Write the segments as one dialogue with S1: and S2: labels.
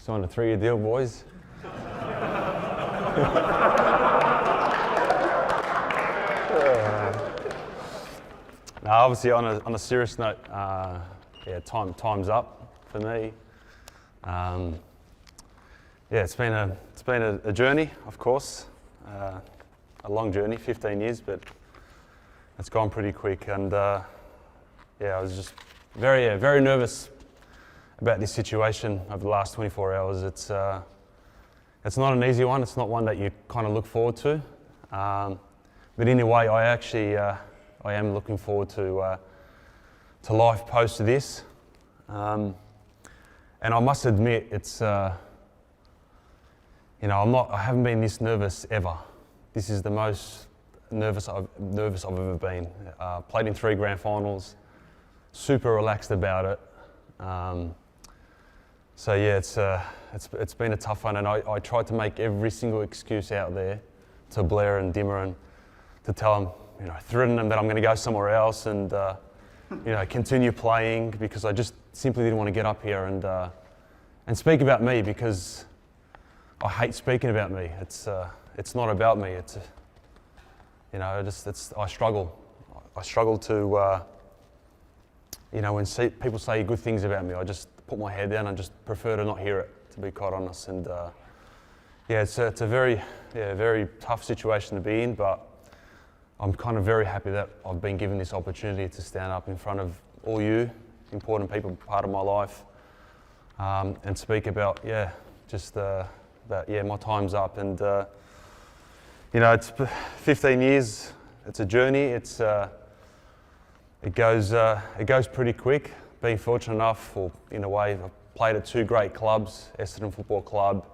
S1: Signed a 3-year deal, boys. Now, obviously, on a serious note, time's up for me. It's been a journey, of course, a long journey, 15 years, but it's gone pretty quick. And I was just very nervous about this situation over the last 24 hours. It's not an easy one. It's not one that you kind of look forward to. But in a way, I am looking forward to life post this. And I must admit, it's I haven't been this nervous ever. This is the most nervous I've ever been. Played in 3 grand finals, super relaxed about it. It's been a tough one, and I tried to make every single excuse out there to Blair and Dimmer and to tell them, threaten them that I'm going to go somewhere else and continue playing, because I just simply didn't want to get up here and speak about me, because I hate speaking about me. It's not about me. I struggle. I struggle to when people say good things about me, I just put my head down and just prefer to not hear it, to be quite honest. And it's a very tough situation to be in, but I'm kind of very happy that I've been given this opportunity to stand up in front of all you, important people, part of my life, and speak about my time's up. And it's 15 years. It's a journey. It goes pretty quick. Being fortunate enough, in a way, I've played at 2 great clubs, Essendon Football Club,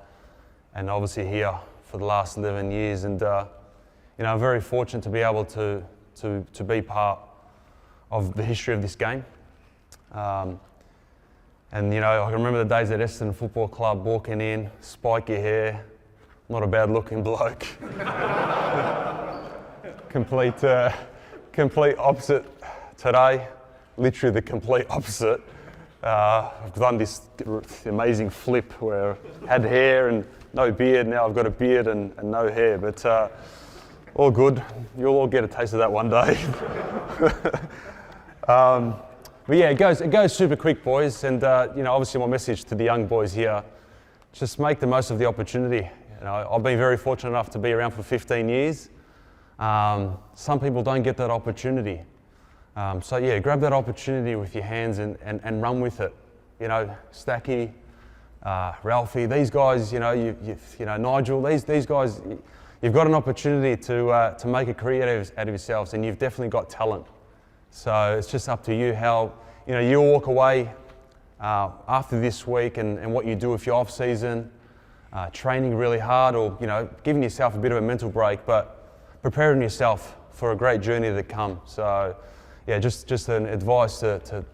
S1: and obviously here for the last 11 years. And I'm very fortunate to be able to be part of the history of this game. I can remember the days at Essendon Football Club, walking in, spiky hair, not a bad looking bloke. Complete opposite today, literally the complete opposite. I've done this amazing flip where I had hair and no beard. Now I've got a beard and no hair, but all good. You'll all get a taste of that one day. But yeah, it goes super quick, boys. And obviously my message to the young boys here, just make the most of the opportunity. I've been very fortunate enough to be around for 15 years. Some people don't get that opportunity. Grab that opportunity with your hands and run with it. Stacky, Ralphie, these guys, Nigel, these guys, you've got an opportunity to make a career out of yourselves, and you've definitely got talent. So it's just up to you how, you'll walk away after this week and what you do with your off season, training really hard, or, giving yourself a bit of a mental break, but preparing yourself for a great journey to come. So just an advice to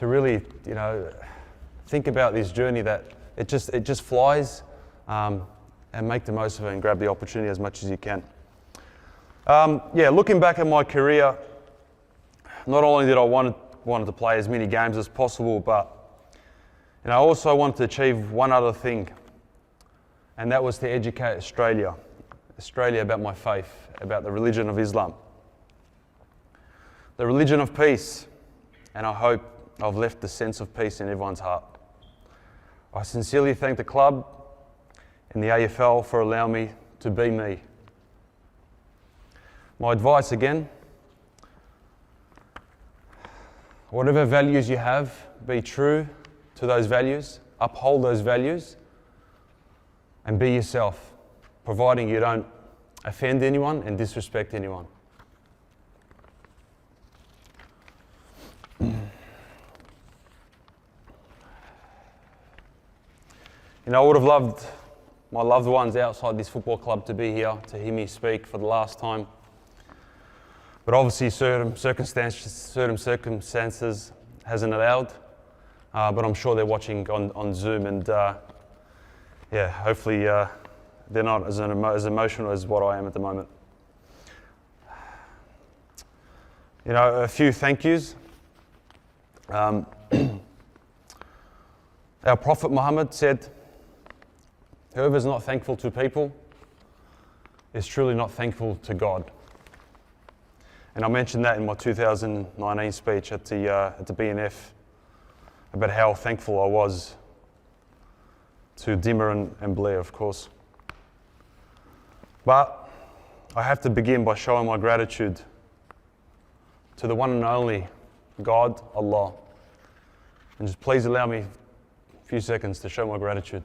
S1: really, think about this journey, that it just flies, and make the most of it and grab the opportunity as much as you can. Looking back at my career, not only did I wanted to play as many games as possible, but I also wanted to achieve one other thing, and that was to educate Australia about my faith, about the religion of Islam, the religion of peace, and I hope I've left the sense of peace in everyone's heart. I sincerely thank the club and the AFL for allowing me to be me. My advice again, whatever values you have, be true to those values, uphold those values, and be yourself, providing you don't offend anyone and disrespect anyone. I would have loved my loved ones outside this football club to be here to hear me speak for the last time. But obviously certain circumstances hasn't allowed. But I'm sure they're watching on Zoom, and hopefully they're not as emotional as what I am at the moment. A few thank yous. Our Prophet Muhammad said, "Whoever is not thankful to people is truly not thankful to God." And I mentioned that in my 2019 speech at the BNF about how thankful I was to Dimmer and Blair, of course. But I have to begin by showing my gratitude to the one and only God, Allah. And just please allow me a few seconds to show my gratitude.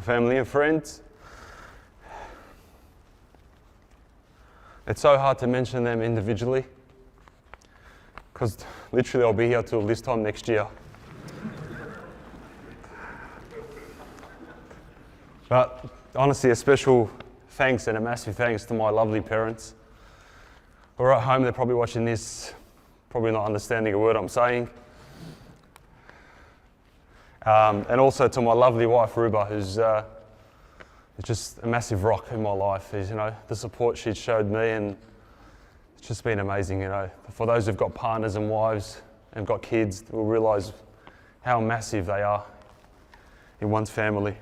S1: Family and friends. It's so hard to mention them individually because literally I'll be here till this time next year. But honestly, a special thanks and a massive thanks to my lovely parents who are at home. They're probably watching this, probably not understanding a word I'm saying. And also to my lovely wife, Ruba, who's just a massive rock in my life. Is, the support she's showed me, and it's just been amazing. For those who've got partners and wives and got kids, will realise how massive they are in one's family.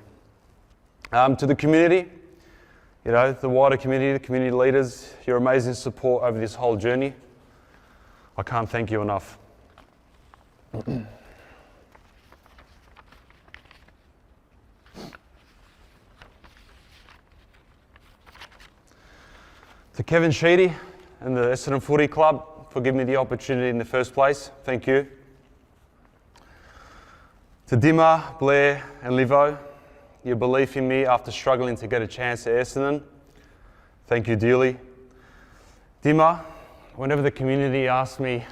S1: To the community, the wider community, the community leaders, your amazing support over this whole journey. I can't thank you enough. To Kevin Sheedy and the Essendon Footy Club for giving me the opportunity in the first place, thank you. To Dimmer, Blair and Livo, your belief in me after struggling to get a chance at Essendon, thank you dearly. Dimmer, whenever the community asks me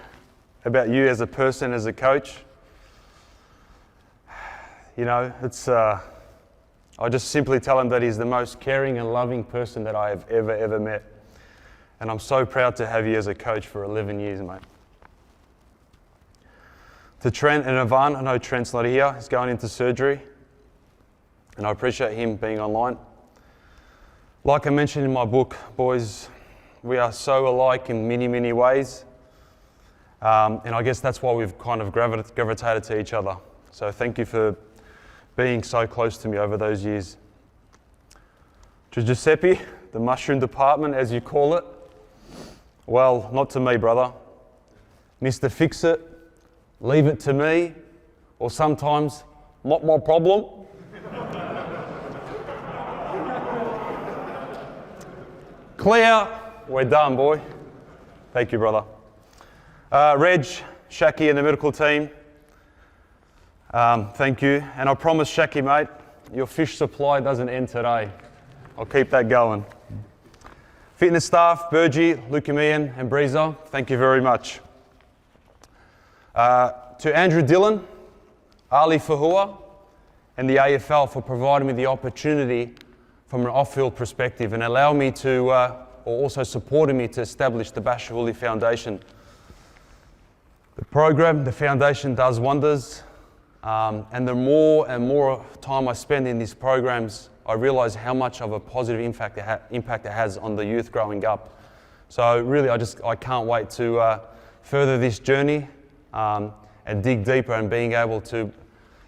S1: about you as a person, as a coach, I just simply tell him that he's the most caring and loving person that I have ever met. And I'm so proud to have you as a coach for 11 years, mate. To Trent and Ivan, I know Trent's not here, he's going into surgery, and I appreciate him being online. Like I mentioned in my book, boys, we are so alike in many ways, and I guess that's why we've kind of gravitated to each other. So thank you for being so close to me over those years. To Giuseppe, the mushroom department, as you call it, well, not to me, brother. Mr. Fix It, leave it to me, or sometimes, not my problem. Clear, we're done, boy. Thank you, brother. Reg, Shaki and the medical team, thank you. And I promise, Shaki, mate, your fish supply doesn't end today. I'll keep that going. Fitness staff, Burgie, Lukemian and Breezer, thank you very much. To Andrew Dillon, Ali Fahua and the AFL for providing me the opportunity from an off-field perspective and allowing me to, or also supporting me to establish the Bachar Houli Foundation. The program, the foundation does wonders, and the more and more time I spend in these programs, I realise how much of a positive impact it has on the youth growing up. So really, I can't wait to further this journey and dig deeper and being able to,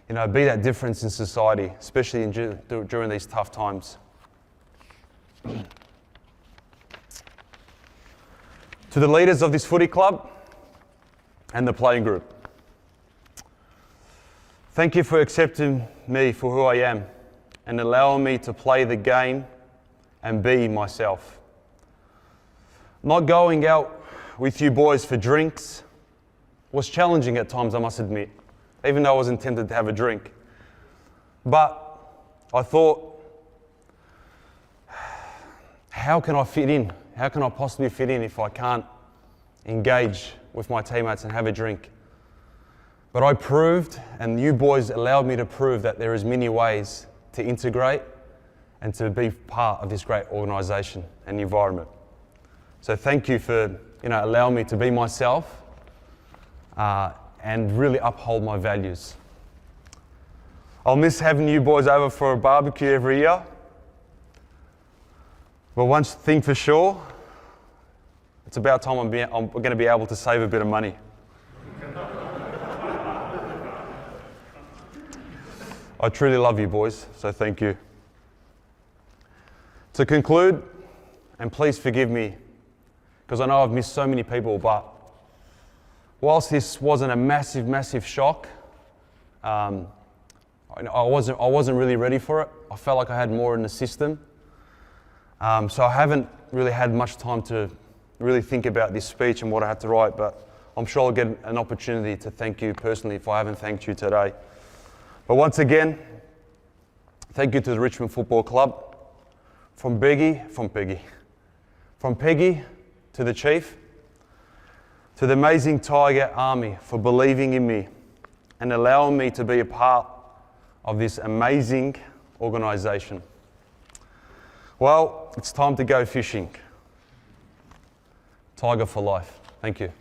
S1: be that difference in society, especially during these tough times. To the leaders of this footy club and the playing group, thank you for accepting me for who I am and allowing me to play the game and be myself. Not going out with you boys for drinks was challenging at times, I must admit, even though I was intended to have a drink. But I thought, how can I fit in? How can I possibly fit in if I can't engage with my teammates and have a drink? But I proved, and you boys allowed me to prove, that there is many ways to integrate and to be part of this great organisation and environment. So thank you for allowing me to be myself and really uphold my values. I'll miss having you boys over for a barbecue every year. But one thing for sure, it's about time I'm going to be able to save a bit of money. I truly love you boys, so thank you. To conclude, and please forgive me, because I know I've missed so many people, but whilst this wasn't a massive, massive shock, I wasn't really ready for it. I felt like I had more in the system. So I haven't really had much time to really think about this speech and what I had to write, but I'm sure I'll get an opportunity to thank you personally if I haven't thanked you today. But once again, thank you to the Richmond Football Club. From Peggy to the Chief, to the amazing Tiger Army for believing in me and allowing me to be a part of this amazing organisation. Well, it's time to go fishing. Tiger for life. Thank you.